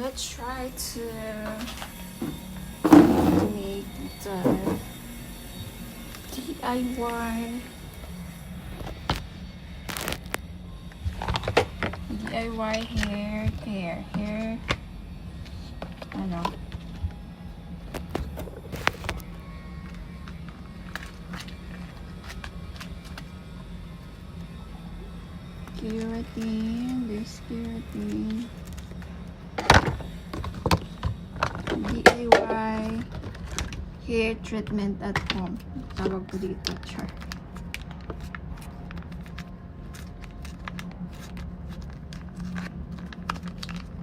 let's try to make the DIY hair care. Ano? Keratin, this keratin. DIY hair treatment at home. Tawag ko dito, char.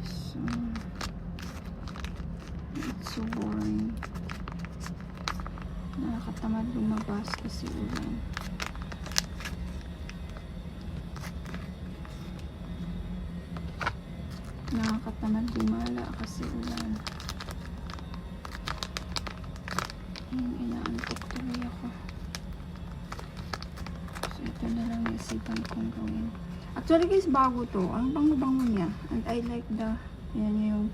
So, it's so boring. Nakakatamad lumabas kasi ulan. Nakakatamad gumala kasi ulan. Inaantok tuloy ako. So, ito na lang naisipan kong gawin. Actually guys, bago to. Ang bango-bango niya. And I like the, yan yung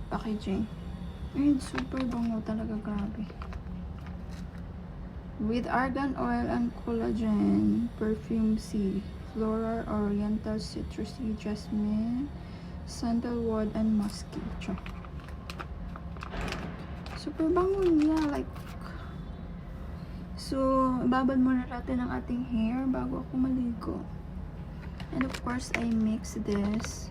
packaging. And super bango talaga, grabe. With argan oil and collagen, perfume C, floral, oriental, citrusy, jasmine, sandalwood, and musky. Super bango niya, like. So, babad muna natin ang ating hair bago ako maligo. And of course, I mix this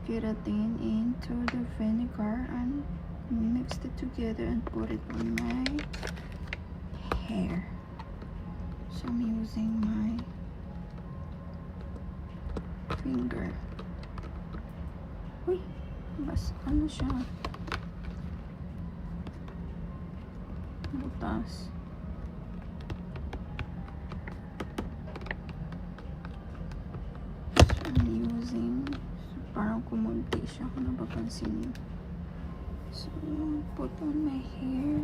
keratin into the vinegar and mixed it together and put it on my hair. So, I'm using my finger. Uy, bas, ano siya? Butas. So, I'm using, so, parang kumunti siya kung napapansin niyo. So, put on my hair.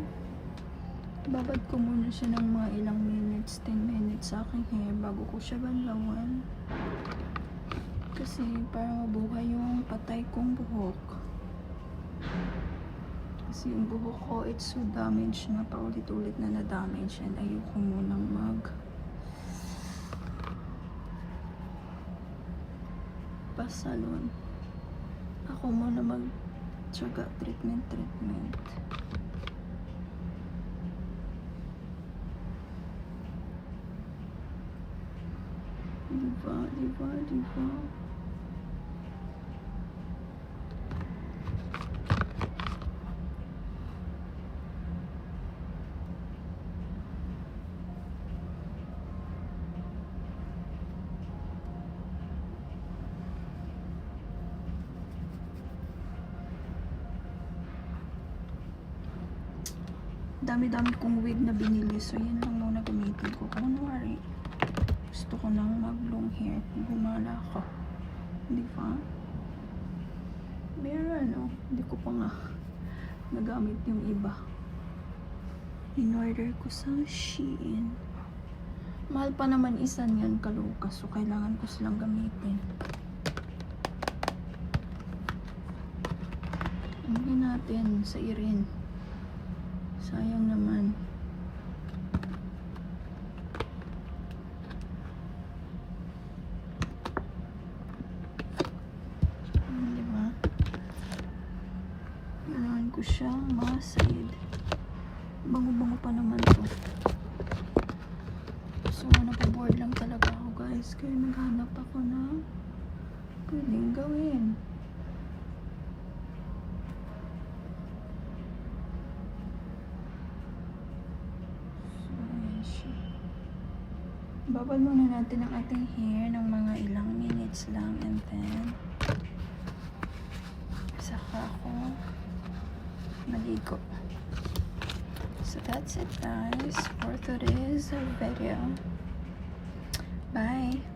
Babad ko muna siya ng mga ilang minutes, 10 minutes sa aking hair bago ko siya banlawan. Kasi para mabuhay yung patay kong buhok. Kasi yung buhok ko, it's so damaged na, paulit-ulit na na-damage, and ayoko munang pasalon. Ako muna mag-tsaga treatment. Diba? Dami-dami kong wig na binili, so yan lang muna gamitin ko. Kunwari, gusto ko nang mag-long hair, gumala ako. Di ba? Pero ano, hindi ko pa nga nagamit yung iba. In-order ko sa Shein. Mahal pa naman isa niyan, kalukas, so kailangan ko silang gamitin. Ano natin sa irin? Sayang naman. Diba? Kailangan ko siyang masid. Bango-bango pa naman to. So, napaboard lang talaga ako guys. Kaya naghanap ako na pwedeng gawin. Babal muna natin ang ating hair ng mga ilang minutes lang, and then saka ako maligo. So that's it guys for today's video. Bye!